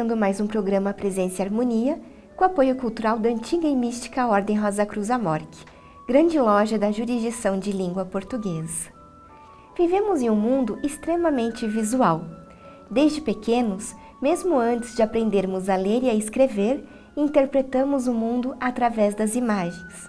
iniciando mais um programa Presença e Harmonia, com apoio cultural da antiga e mística Ordem Rosa Cruz Amorque, grande loja da jurisdição de língua portuguesa. Vivemos em um mundo extremamente visual. Desde pequenos, mesmo antes de aprendermos a ler e a escrever, interpretamos o mundo através das imagens.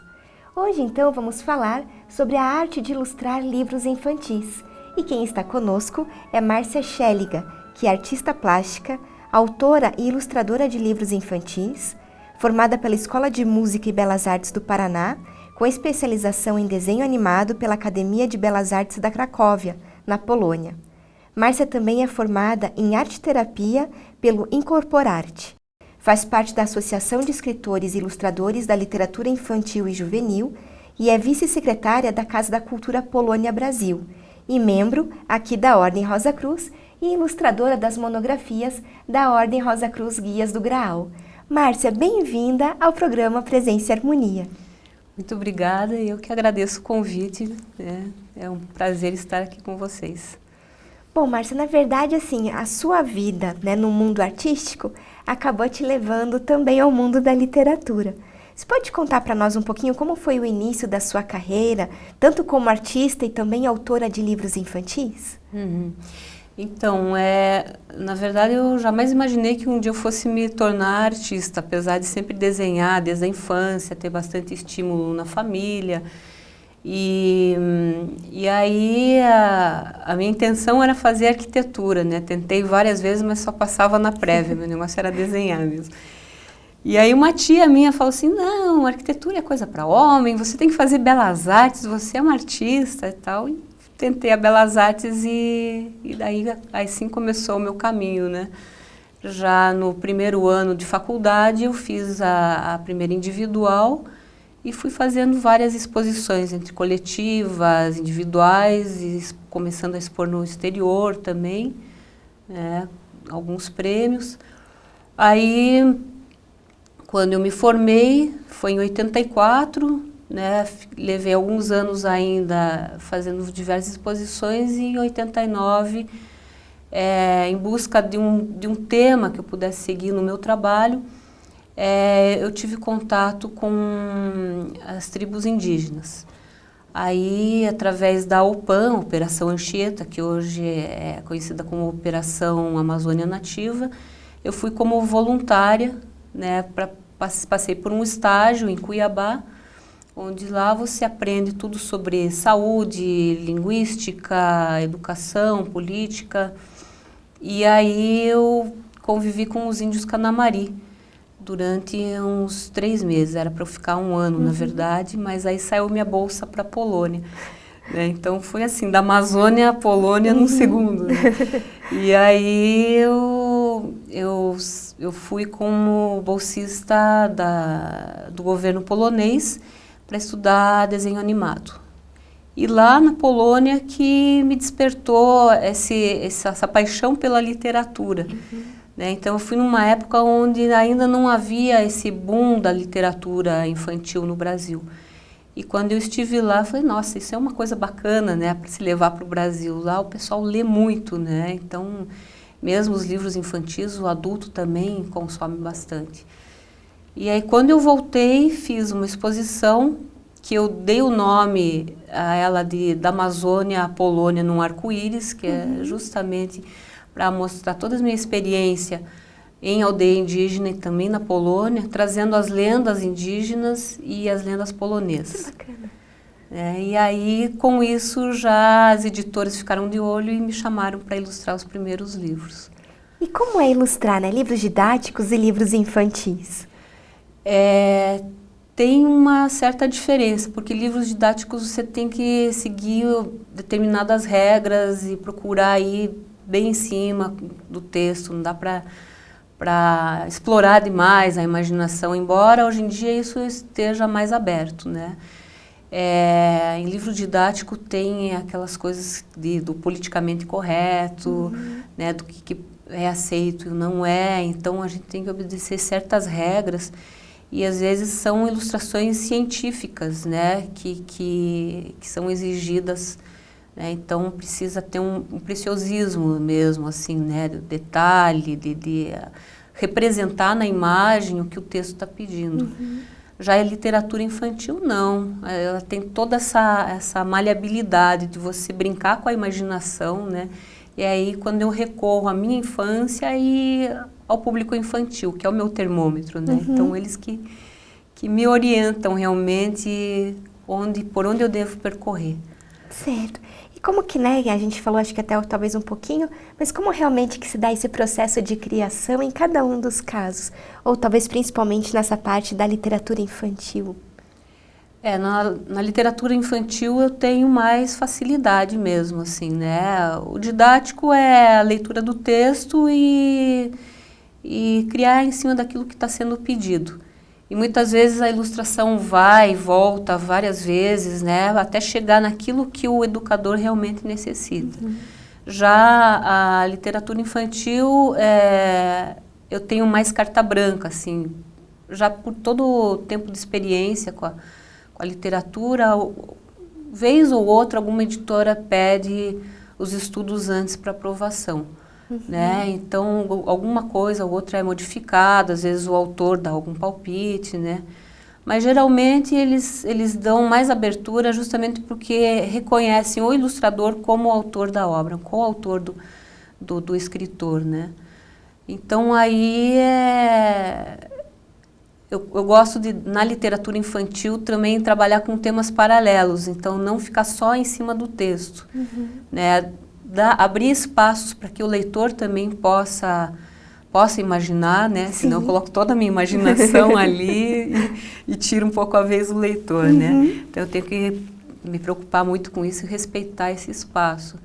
Hoje, então, vamos falar sobre a arte de ilustrar livros infantis. E quem está conosco é Márcia Schelliga, que é artista plástica, autora e ilustradora de livros infantis, formada pela Escola de Música e Belas Artes do Paraná, com especialização em desenho animado pela Academia de Belas Artes da Cracóvia, na Polônia. Márcia também é formada em arte-terapia pelo Incorporarte. Faz parte da Associação de Escritores e Ilustradores da Literatura Infantil e Juvenil e é vice-secretária da Casa da Cultura Polônia Brasil e membro aqui da Ordem Rosa Cruz e ilustradora das monografias da Ordem Rosa Cruz Guias do Graal. Márcia, bem-vinda ao programa Presença e Harmonia. Muito obrigada, eu que agradeço o convite, é um prazer estar aqui com vocês. Bom, Márcia, na verdade, assim, a sua vida, no mundo artístico acabou te levando também ao mundo da literatura. Você pode contar para nós um pouquinho como foi o início da sua carreira, tanto como artista e também autora de livros infantis? Então, na verdade, eu jamais imaginei que um dia eu fosse me tornar artista, apesar de sempre desenhar desde a infância, ter bastante estímulo na família. E aí a minha intenção era fazer arquitetura, né? Tentei várias vezes, mas só passava na prévia, meu negócio era desenhar mesmo. E aí uma tia minha falou assim, não, arquitetura é coisa para homem, você tem que fazer belas artes, você é uma artista e tal. E tentei a Belas Artes e daí assim começou o meu caminho, né? Já no primeiro ano de faculdade eu fiz a primeira individual e fui fazendo várias exposições entre coletivas, individuais e começando a expor no exterior também, alguns prêmios. Aí, quando eu me formei, foi em 84, levei alguns anos ainda fazendo diversas exposições e em 89, em busca de um tema que eu pudesse seguir no meu trabalho, eu tive contato com as tribos indígenas. Aí, através da OPAN, Operação Anchieta, que hoje é conhecida como Operação Amazônia Nativa, eu fui como voluntária, passei por um estágio em Cuiabá, onde lá você aprende tudo sobre saúde, linguística, educação, política. E aí eu convivi com os índios Canamari durante uns 3 meses. Era para eu ficar 1 ano, na verdade, mas aí saiu minha bolsa para a Polônia. Então foi assim, da Amazônia à Polônia num segundo. E aí eu fui como bolsista do governo polonês para estudar desenho animado. E lá na Polônia que me despertou essa paixão pela literatura. Então eu fui numa época onde ainda não havia esse boom da literatura infantil no Brasil. E quando eu estive lá, eu falei, nossa, isso é uma coisa bacana, para se levar para o Brasil. Lá o pessoal lê muito, então mesmo os livros infantis, o adulto também consome bastante. E aí, quando eu voltei, fiz uma exposição que eu dei o nome a ela da Amazônia à Polônia num arco-íris, que é justamente para mostrar toda a minha experiência em aldeia indígena e também na Polônia, trazendo as lendas indígenas e as lendas polonesas. Que bacana. E aí, com isso, já as editoras ficaram de olho e me chamaram para ilustrar os primeiros livros. E como é ilustrar, livros didáticos e livros infantis? Tem uma certa diferença, porque livros didáticos você tem que seguir determinadas regras e procurar ir bem em cima do texto, não dá para explorar demais a imaginação, embora hoje em dia isso esteja mais aberto, em livro didático tem aquelas coisas do politicamente correto, do que é aceito e não é, então a gente tem que obedecer certas regras. E às vezes são ilustrações científicas, que são exigidas, então precisa ter um preciosismo mesmo, assim, do detalhe, de representar na imagem o que o texto está pedindo. Já a literatura infantil, não. Ela tem toda essa maleabilidade de você brincar com a imaginação, né? E aí, quando eu recorro à minha infância e ao público infantil, que é o meu termômetro, né? Então, eles que me orientam realmente por onde eu devo percorrer. Certo. E como que, né, a gente falou, acho que até talvez um pouquinho, mas como realmente que se dá esse processo de criação em cada um dos casos? Ou talvez principalmente nessa parte da literatura infantil? Na literatura infantil eu tenho mais facilidade mesmo, assim, né? O didático é a leitura do texto e criar em cima daquilo que está sendo pedido. E muitas vezes a ilustração vai e volta várias vezes, né, até chegar naquilo que o educador realmente necessita. Já a literatura infantil, eu tenho mais carta branca, assim, já por todo o tempo de experiência com a literatura, vez ou outra alguma editora pede os estudos antes para aprovação. Né? Então, alguma coisa ou outra é modificada, às vezes o autor dá algum palpite, né? Mas geralmente eles dão mais abertura justamente porque reconhecem o ilustrador como o autor da obra, como o autor do escritor, né? Então, aí eu gosto de, na literatura infantil, também trabalhar com temas paralelos, então não ficar só em cima do texto, né? Abrir espaços para que o leitor também possa imaginar, né? Senão eu coloco toda a minha imaginação ali e tiro um pouco a vez do leitor, né? Então eu tenho que me preocupar muito com isso e respeitar esse espaço.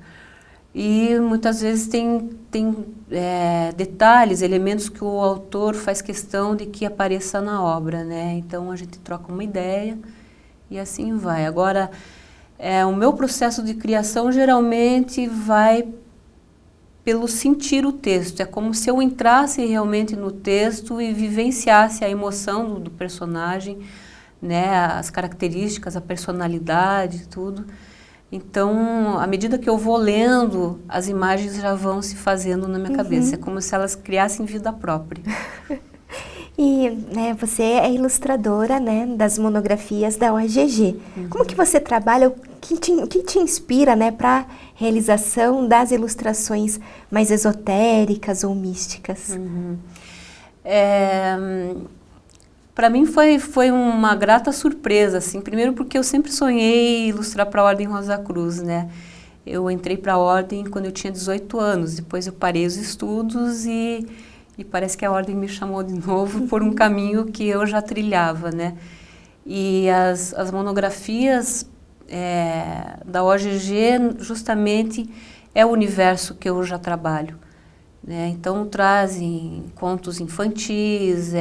E muitas vezes tem detalhes, elementos que o autor faz questão de que apareça na obra, né? Então a gente troca uma ideia e assim vai. Agora, o meu processo de criação geralmente vai pelo sentir o texto. É como se eu entrasse realmente no texto e vivenciasse a emoção do personagem, né, as características, a personalidade, tudo. Então, à medida que eu vou lendo, as imagens já vão se fazendo na minha cabeça. É como se elas criassem vida própria. E, né, você é ilustradora, né, das monografias da OGG. Como que você trabalha, o que te inspira, né, para a realização das ilustrações mais esotéricas ou místicas? Para mim foi uma grata surpresa, assim, primeiro porque eu sempre sonhei ilustrar para a Ordem Rosa Cruz, né? Eu entrei para a Ordem quando eu tinha 18 anos, depois eu parei os estudos e parece que a Ordem me chamou de novo por um caminho que eu já trilhava, né? E as monografias da OGG justamente é o universo que eu já trabalho, né? Então trazem contos infantis,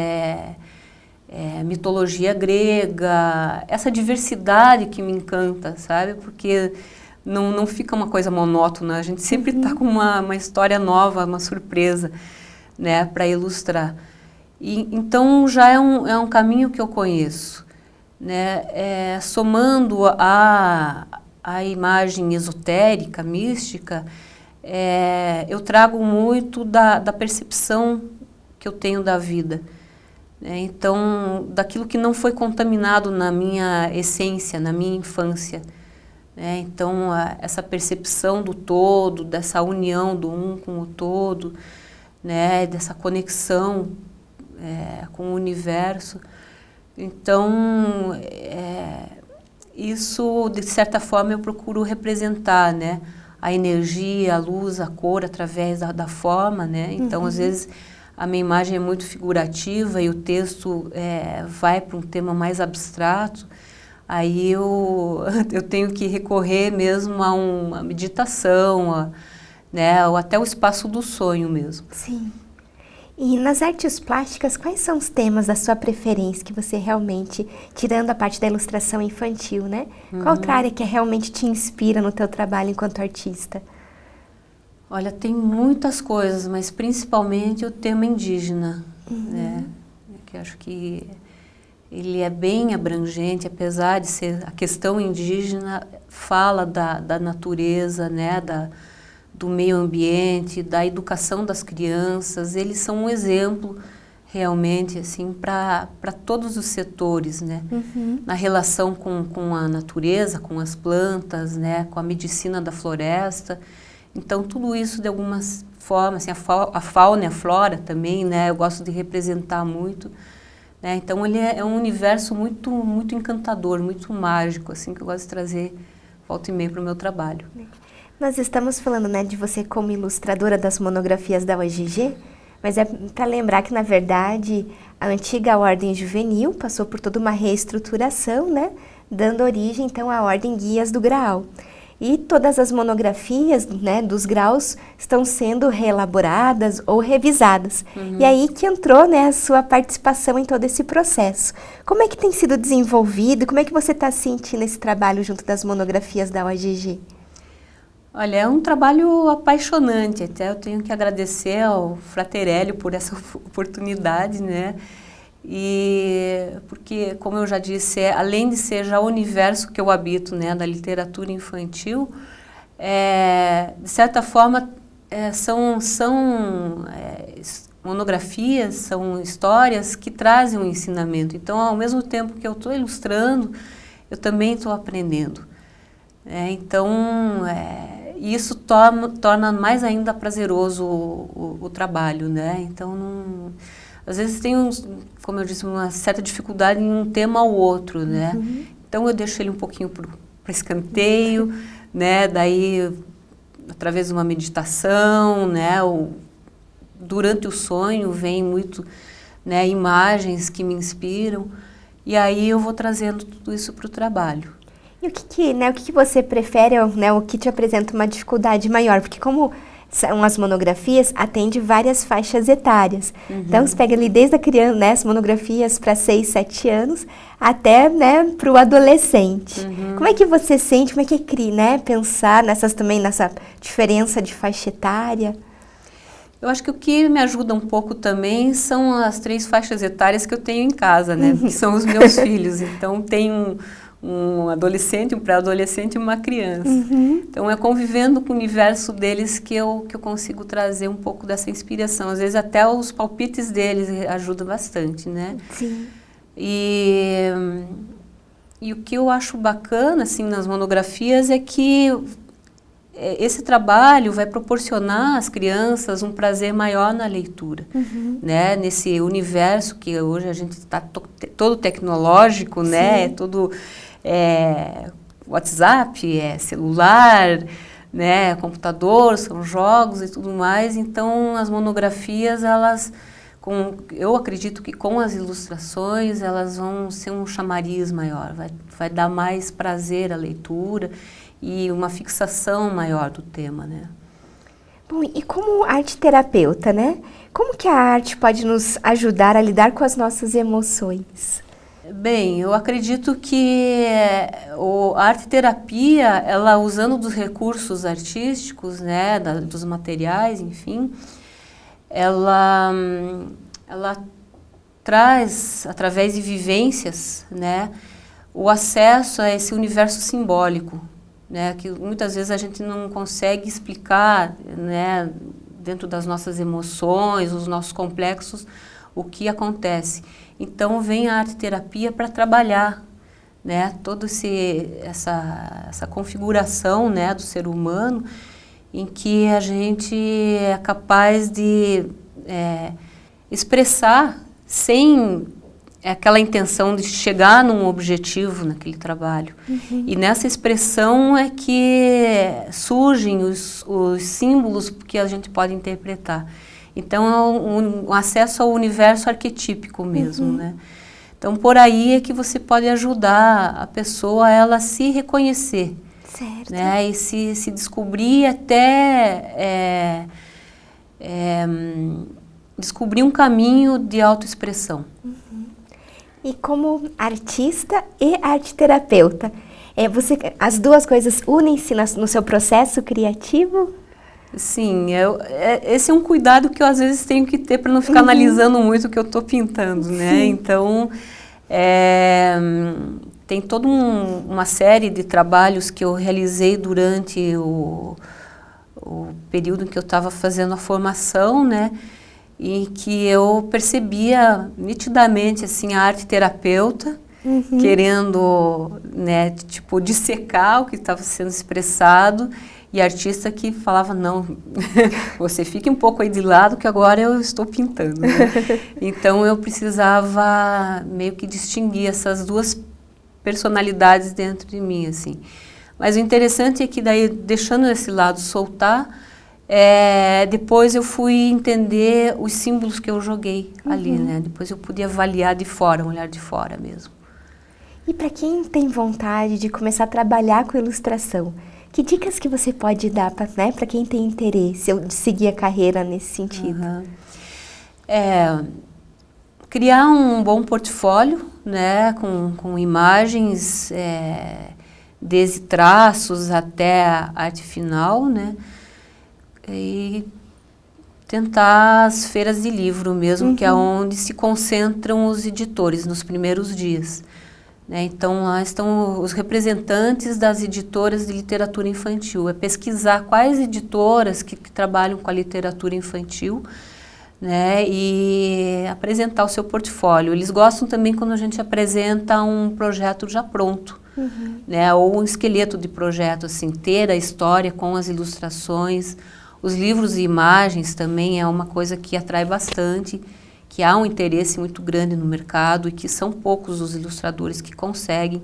mitologia grega, essa diversidade que me encanta, sabe? Porque não fica uma coisa monótona, a gente sempre está com uma história nova, uma surpresa, né, para ilustrar. E, então já é um caminho que eu conheço, né? Somando a imagem esotérica, mística, eu trago muito da percepção que eu tenho da vida, né? Então, daquilo que não foi contaminado na minha essência, na minha infância, né? Então, essa percepção do todo, dessa união do um com o todo, né, dessa conexão com o universo. Então, isso, de certa forma, eu procuro representar, né, a energia, a luz, a cor, através da forma, né? Então, às vezes, a minha imagem é muito figurativa e o texto vai para um tema mais abstrato, aí eu tenho que recorrer mesmo a uma meditação, né, ou até o espaço do sonho mesmo. Sim. E nas artes plásticas, quais são os temas da sua preferência que você realmente, tirando a parte da ilustração infantil, né? Qual outra área que realmente te inspira no teu trabalho enquanto artista? Olha, tem muitas coisas, mas principalmente o tema indígena, né? Que eu acho que ele é bem abrangente, apesar de ser a questão indígena, fala da natureza, né? Do meio ambiente, da educação das crianças. Eles são um exemplo realmente, assim, para todos os setores, né? Na relação com a natureza, com as plantas, né? Com a medicina da floresta. Então, tudo isso, de algumas formas, assim, a fauna e a flora também, né? Eu gosto de representar muito. Né? Então, ele é um universo muito, muito encantador, muito mágico, assim, que eu gosto de trazer volta e meia para o meu trabalho. Nós estamos falando, né, de você como ilustradora das monografias da UEGG, mas é para lembrar que, na verdade, a antiga Ordem Juvenil passou por toda uma reestruturação, né, dando origem, então, à Ordem Guias do Graal. E todas as monografias, né, dos graus estão sendo reelaboradas ou revisadas. E aí que entrou, né, a sua participação em todo esse processo. Como é que tem sido desenvolvido? Como é que você está sentindo esse trabalho junto das monografias da UEGG? Olha, é um trabalho apaixonante, até eu tenho que agradecer ao Fraterelli por essa oportunidade, né? E porque, como eu já disse, além de ser já o universo que eu habito, né, da literatura infantil, de certa forma são monografias, são histórias que trazem um ensinamento. Então, ao mesmo tempo que eu estou ilustrando, eu também estou aprendendo. Então, isso torna mais ainda prazeroso o trabalho, né? Então, às vezes tem, como eu disse, uma certa dificuldade em um tema ou outro, né? Então, eu deixo ele um pouquinho para escanteio, né? Daí, através de uma meditação, né? Durante o sonho, vem muito, né, imagens que me inspiram, e aí eu vou trazendo tudo isso para o trabalho. E o que você prefere, né, o que te apresenta uma dificuldade maior? Porque como são as monografias, atende várias faixas etárias. Então, você pega ali desde a criança, né, as monografias para 6, 7 anos, até, né, para o adolescente. Como é que você sente, como é que né, pensar nessa diferença de faixa etária? Eu acho que o que me ajuda um pouco também são as 3 faixas etárias que eu tenho em casa, né, que são os meus filhos. Então, tem um adolescente, um pré-adolescente e uma criança. Então, é convivendo com o universo deles que eu consigo trazer um pouco dessa inspiração. Às vezes, até os palpites deles ajudam bastante, né? Sim. E o que eu acho bacana, assim, nas monografias é que esse trabalho vai proporcionar às crianças um prazer maior na leitura, né? Nesse universo que hoje a gente está todo tecnológico, né? É tudo WhatsApp, celular, né? Computador, são jogos e tudo mais. Então, as monografias, eu acredito que com as ilustrações, elas vão ser um chamariz maior, vai dar mais prazer à leitura e uma fixação maior do tema, né? Bom, e como arte terapeuta, né? Como que a arte pode nos ajudar a lidar com as nossas emoções? Bem, eu acredito que a arte terapia, ela usando dos recursos artísticos, né, dos materiais, enfim, ela traz, através de vivências, né, o acesso a esse universo simbólico, né, que muitas vezes a gente não consegue explicar, né, dentro das nossas emoções, os nossos complexos, o que acontece. Então, vem a arte-terapia para trabalhar, né, toda essa configuração, né, do ser humano, em que a gente é capaz de expressar sem aquela intenção de chegar num objetivo naquele trabalho. E nessa expressão é que surgem os símbolos que a gente pode interpretar. Então, é um acesso ao universo arquetípico mesmo, né? Então, por aí é que você pode ajudar a pessoa a ela se reconhecer. Certo. Né? E se descobrir até descobrir um caminho de autoexpressão. E como artista e arte-terapeuta, as duas coisas unem-se no seu processo criativo? Sim, esse é um cuidado que eu às vezes tenho que ter para não ficar analisando muito o que eu estou pintando, né? Sim. Então, tem toda uma série de trabalhos que eu realizei durante o período em que eu estava fazendo a formação, né? em que eu percebia nitidamente assim a arte terapeuta querendo, né, tipo, dissecar o que estava sendo expressado, e artista que falava, não, você fique um pouco aí de lado que agora eu estou pintando, né? Então eu precisava meio que distinguir essas duas personalidades dentro de mim, assim. Mas o interessante é que daí, deixando esse lado soltar, depois eu fui entender os símbolos que eu joguei ali, né? Depois eu pude avaliar de fora, um olhar de fora mesmo. E para quem tem vontade de começar a trabalhar com ilustração, que dicas que você pode dar para, né, para quem tem interesse de seguir a carreira nesse sentido? Criar um bom portfólio, né, com imagens, desde traços até a arte final, né, e tentar as feiras de livro mesmo, que é onde se concentram os editores nos primeiros dias. Né? Então, lá estão os representantes das editoras de literatura infantil. É pesquisar quais editoras que trabalham com a literatura infantil, né? E apresentar o seu portfólio. Eles gostam também quando a gente apresenta um projeto já pronto, né? Ou um esqueleto de projeto, assim, ter a história com as ilustrações. Os livros e imagens também é uma coisa que atrai bastante, que há um interesse muito grande no mercado e que são poucos os ilustradores que conseguem,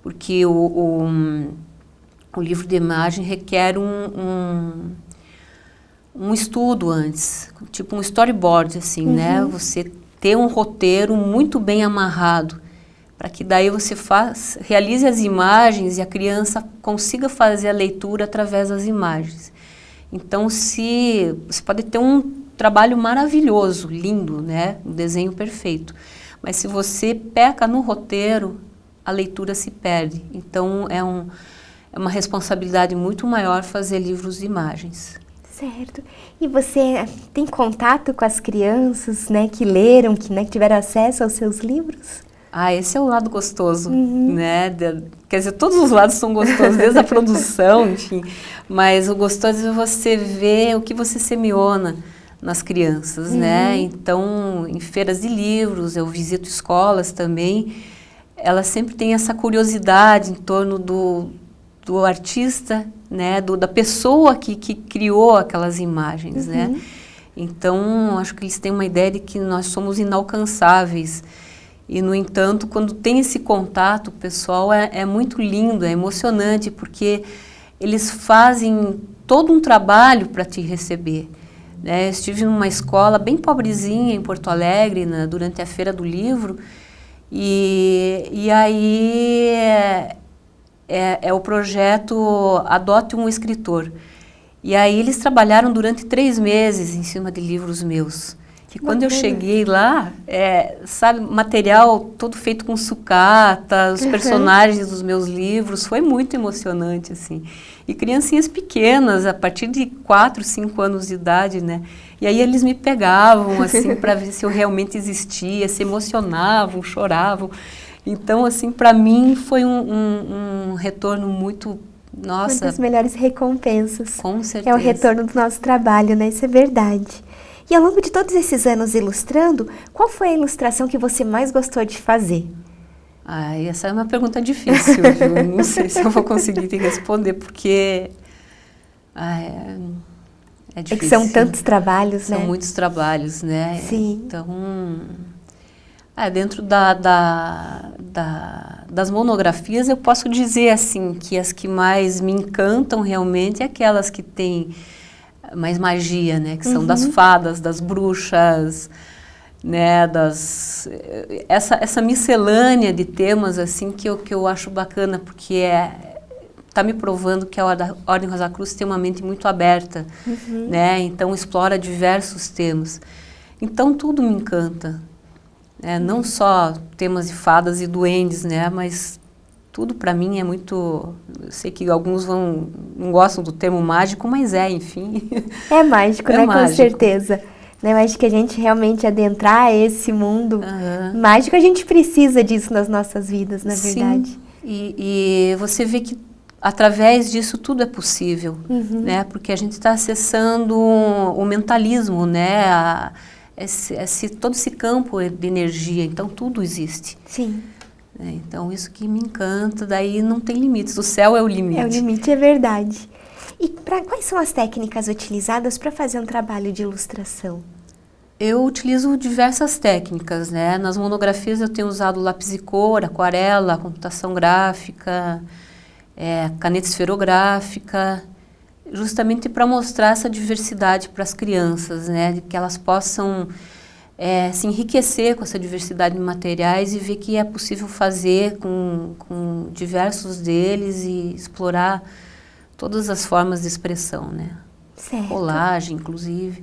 porque o livro de imagem requer um estudo antes, tipo um storyboard, assim, né? Você ter um roteiro muito bem amarrado, para que daí você realize as imagens e a criança consiga fazer a leitura através das imagens. Então, você pode ter um trabalho maravilhoso, lindo, né? Um desenho perfeito. Mas se você peca no roteiro, a leitura se perde. Então, é uma responsabilidade muito maior fazer livros de imagens. Certo. E você tem contato com as crianças, né, que leram, que tiveram acesso aos seus livros? Esse é o lado gostoso, né? Quer dizer, todos os lados são gostosos, desde a produção, enfim. Mas o gostoso é você ver o que você semeou nas crianças, né? Então, em feiras de livros, eu visito escolas também, elas sempre têm essa curiosidade em torno do artista, né? Da pessoa que criou aquelas imagens, né? Então, acho que eles têm uma ideia de que nós somos inalcançáveis. E, no entanto, quando tem esse contato, pessoal, é muito lindo, é emocionante, porque eles fazem todo um trabalho para te receber. Né? Eu estive numa escola bem pobrezinha em Porto Alegre, durante a Feira do Livro, e aí é o projeto Adote um Escritor. E aí eles trabalharam durante 3 meses em cima de livros meus. Que quando eu cheguei lá, sabe, material todo feito com sucata, os personagens dos meus livros, foi muito emocionante, assim. E criancinhas pequenas, a partir de 4, 5 anos de idade, né? E aí eles me pegavam, assim, para ver se eu realmente existia, se emocionavam, choravam. Então, assim, para mim foi um retorno muito, nossa... Uma das melhores recompensas. Com certeza. É o retorno do nosso trabalho, né? Isso é verdade. E ao longo de todos esses anos ilustrando, qual foi a ilustração que você mais gostou de fazer? Essa é uma pergunta difícil, viu? Não sei se eu vou conseguir te responder, porque é difícil. É que são tantos trabalhos, né? São muitos trabalhos, né? Sim. Então, dentro das monografias, eu posso dizer, assim, que as que mais me encantam realmente é aquelas que têm mais magia, né? Que são das fadas, das bruxas, né? Essa miscelânea de temas, assim, que eu acho bacana, porque tá me provando que a Ordem Rosa Cruz tem uma mente muito aberta, né? Então explora diversos temas. Então tudo me encanta, né? Não só temas de fadas e duendes, né? Mas tudo para mim é muito... Eu sei que alguns não gostam do termo mágico, mas enfim. É mágico, né? Mágico. Com certeza. Eu acho que a gente realmente adentrar esse mundo mágico, a gente precisa disso nas nossas vidas, na verdade. Sim. E você vê que através disso tudo é possível, né? Porque a gente está acessando o mentalismo, né? todo esse campo de energia, então tudo existe. Sim. Então isso que me encanta, daí não tem limites, o céu é o limite. É o limite, é verdade. E quais são as técnicas utilizadas para fazer um trabalho de ilustração? Eu utilizo diversas técnicas, né? Nas monografias eu tenho usado lápis e cor, aquarela, computação gráfica, caneta esferográfica, justamente para mostrar essa diversidade para as crianças, né? De que elas possam se enriquecer com essa diversidade de materiais e ver que é possível fazer com diversos deles e explorar todas as formas de expressão, né? Certo. Colagem, inclusive.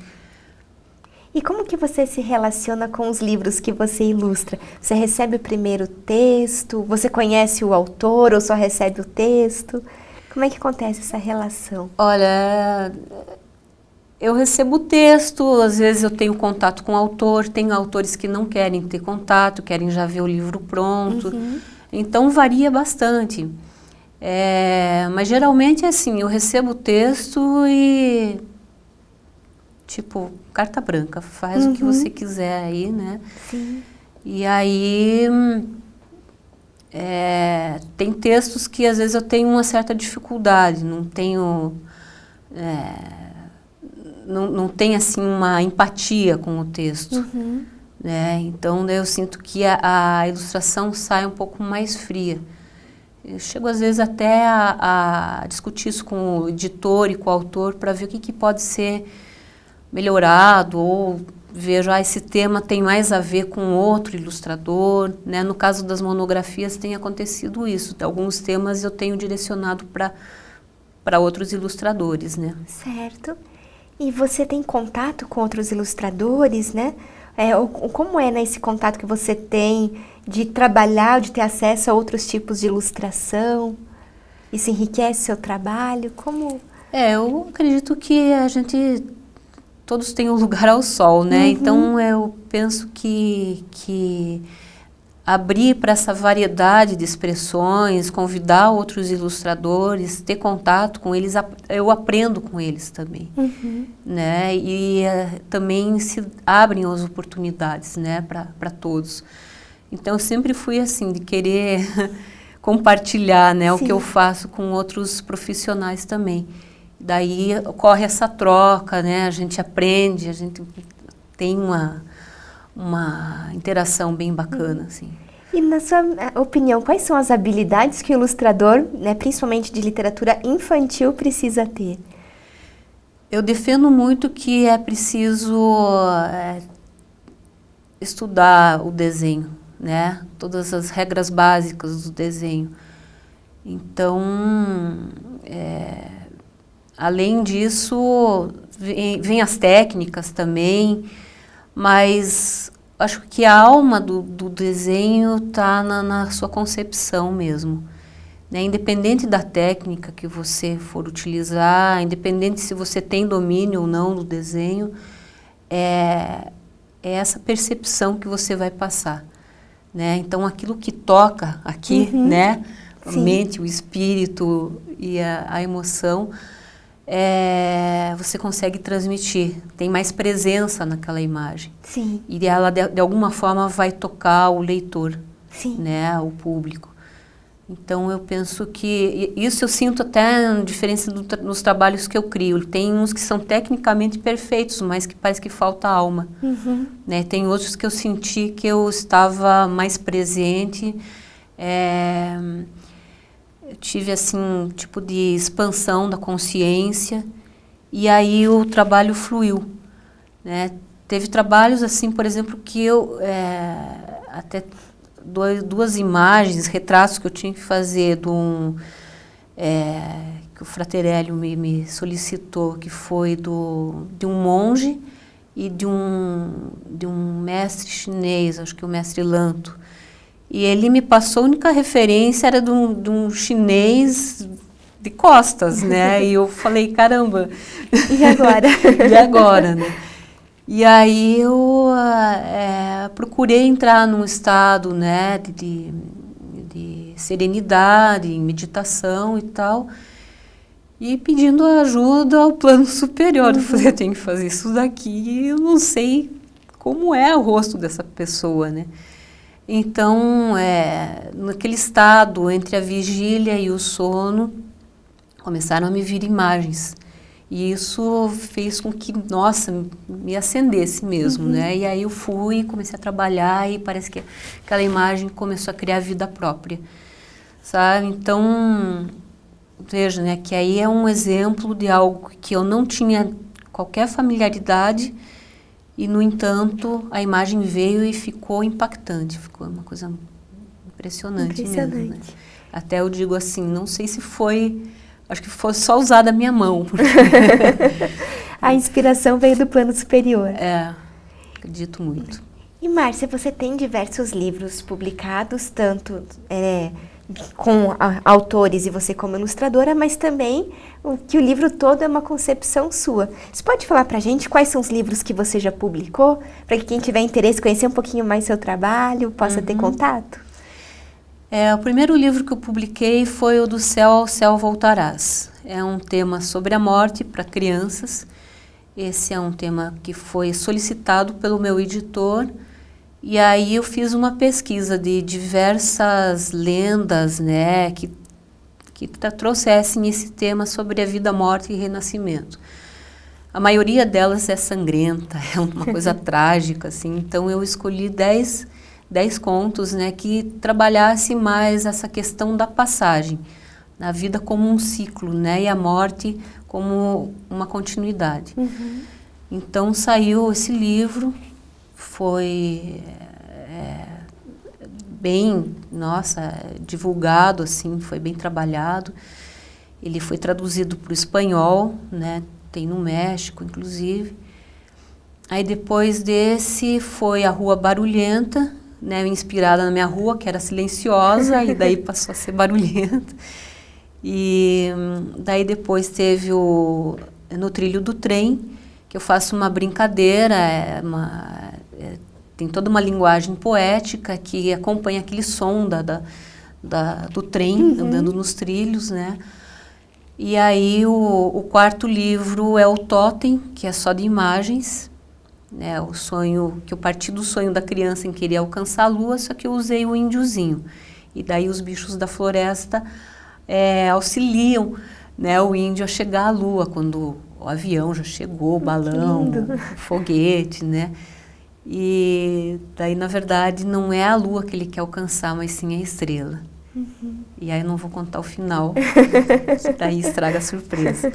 E como que você se relaciona com os livros que você ilustra? Você recebe o primeiro texto? Você conhece o autor ou só recebe o texto? Como é que acontece essa relação? Olha, eu recebo o texto, às vezes eu tenho contato com o autor, tem autores que não querem ter contato, querem já ver o livro pronto. Uhum. Então varia bastante. Mas geralmente é assim, eu recebo o texto e... tipo, carta branca, faz o que você quiser aí, né? Sim. E aí, tem textos que às vezes eu tenho uma certa dificuldade, não tenho assim uma empatia com o texto, né? Então eu sinto que a ilustração sai um pouco mais fria. Eu chego às vezes até a discutir isso com o editor e com o autor para ver o que pode ser melhorado, ou vejo, esse tema tem mais a ver com outro ilustrador, né? No caso das monografias tem acontecido isso, alguns temas eu tenho direcionado para outros ilustradores, né? Certo. E você tem contato com outros ilustradores, né? Como é, né, esse contato que você tem de trabalhar, de ter acesso a outros tipos de ilustração? Isso enriquece seu trabalho? Como? Eu acredito que todos têm um lugar ao sol, né? Então eu penso que abrir para essa variedade de expressões, convidar outros ilustradores, ter contato com eles, eu aprendo com eles também, né? E também se abrem as oportunidades, né, para todos. Então eu sempre fui assim, de querer compartilhar, né, o que eu faço com outros profissionais também. Daí ocorre essa troca, né? A gente aprende, a gente tem uma interação bem bacana, assim. E na sua opinião, quais são as habilidades que o ilustrador, né, principalmente de literatura infantil, precisa ter? Eu defendo muito que é preciso estudar o desenho, né? Todas as regras básicas do desenho. Então, além disso, vem as técnicas também, mas acho que a alma do desenho está na sua concepção mesmo, né? Independente da técnica que você for utilizar, independente se você tem domínio ou não do desenho, é essa percepção que você vai passar, né? Então aquilo que toca aqui, né? A mente, o espírito e a emoção, você consegue transmitir, tem mais presença naquela imagem. Sim. E ela, de alguma forma, vai tocar o leitor, Sim. né, o público. Então, eu penso que... Isso eu sinto até a diferença nos trabalhos que eu crio. Tem uns que são tecnicamente perfeitos, mas que parece que falta alma. Né? Tem outros que eu senti que eu estava mais presente. Eu tive, assim, um tipo de expansão da consciência, e aí o trabalho fluiu, né? Teve trabalhos, assim, por exemplo, que eu, até duas imagens, retratos que eu tinha que fazer que o Fraterelli me solicitou, que foi de um monge e de um mestre chinês, acho que o mestre Lanto. E ele me passou, a única referência era de um chinês de costas, né? E eu falei, caramba. E agora? E agora, né? E aí eu procurei entrar num estado, né, de serenidade, meditação e tal, e pedindo ajuda ao plano superior. Eu falei, eu tenho que fazer isso daqui, eu não sei como é o rosto dessa pessoa, né? Então, naquele estado entre a vigília e o sono, começaram a me vir imagens. E isso fez com que, nossa, me acendesse mesmo, né? E aí eu fui, comecei a trabalhar e parece que aquela imagem começou a criar vida própria, sabe? Então, veja, né, que aí é um exemplo de algo que eu não tinha qualquer familiaridade e, no entanto, a imagem veio e ficou impactante, ficou uma coisa impressionante mesmo, né? Até eu digo assim, não sei se foi... Acho que foi só usar da minha mão. Porque... A inspiração veio do plano superior. Acredito muito. E Márcia, você tem diversos livros publicados, tanto com autores e você como ilustradora, mas também que o livro todo é uma concepção sua. Você pode falar pra gente quais são os livros que você já publicou, para que quem tiver interesse, conhecer um pouquinho mais seu trabalho, possa ter contato? O primeiro livro que eu publiquei foi o Do Céu ao Céu Voltarás. É um tema sobre a morte para crianças. Esse é um tema que foi solicitado pelo meu editor. E aí eu fiz uma pesquisa de diversas lendas, né, que trouxessem esse tema sobre a vida, morte e renascimento. A maioria delas é sangrenta, é uma coisa trágica, assim. Então eu escolhi 10 contos, né, que trabalhasse mais essa questão da passagem, na vida como um ciclo, né, e a morte como uma continuidade. Então saiu esse livro, foi bem, divulgado, assim, foi bem trabalhado. Ele foi traduzido para o espanhol, né, tem no México, inclusive. Aí depois desse foi A Rua Barulhenta, né, inspirada na minha rua, que era silenciosa, e daí passou a ser barulhenta. E daí depois teve No Trilho do Trem, que eu faço uma brincadeira, tem toda uma linguagem poética que acompanha aquele som do trem andando nos trilhos, né? E aí o quarto livro é o Totem, que é só de imagens, né, o sonho, que eu parti do sonho da criança em querer alcançar a lua, só que eu usei o índiozinho. E daí os bichos da floresta auxiliam, né, o índio a chegar à lua, quando o avião já chegou, o balão, o foguete, né? E daí, na verdade, não é a lua que ele quer alcançar, mas sim a estrela. E aí eu não vou contar o final, daí estraga a surpresa.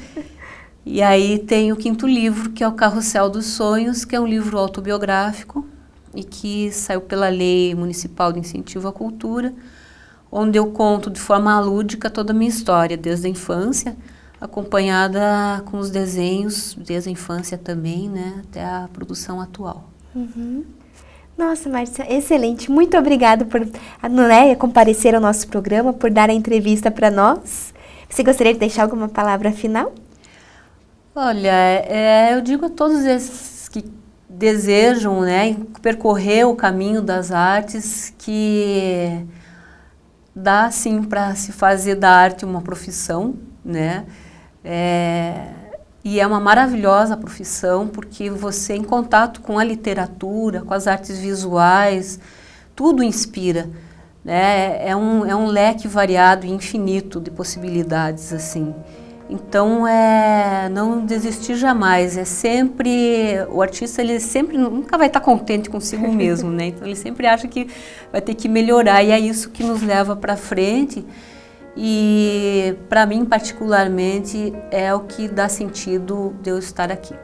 E aí tem o quinto livro, que é o Carrossel dos Sonhos, que é um livro autobiográfico e que saiu pela Lei Municipal de Incentivo à Cultura, onde eu conto de forma lúdica toda a minha história, desde a infância, acompanhada com os desenhos, desde a infância também, né, até a produção atual. Nossa, Márcia, excelente. Muito obrigada por comparecer ao nosso programa, por dar a entrevista para nós. Você gostaria de deixar alguma palavra final? Olha, eu digo a todos esses que desejam, né, percorrer o caminho das artes, que dá sim para se fazer da arte uma profissão, né? E é uma maravilhosa profissão, porque você, em contato com a literatura, com as artes visuais, tudo inspira, né? É um leque variado e infinito de possibilidades, assim. Então, não desistir jamais, o artista, ele sempre, nunca vai estar contente consigo mesmo, né? Então ele sempre acha que vai ter que melhorar, e é isso que nos leva para frente, e para mim, particularmente, é o que dá sentido de eu estar aqui.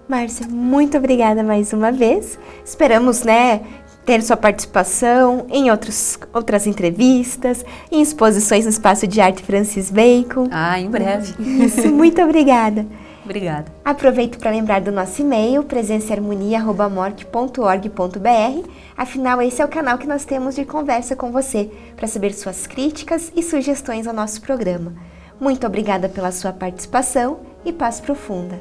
Márcia, muito obrigada mais uma vez, esperamos, né, ter sua participação em outras entrevistas, em exposições no Espaço de Arte Francis Bacon. Em breve. Isso, muito obrigada. Obrigada. Aproveito para lembrar do nosso e-mail, presenciaharmonia@morc.org.br. Afinal, esse é o canal que nós temos de conversa com você, para saber suas críticas e sugestões ao nosso programa. Muito obrigada pela sua participação e paz profunda.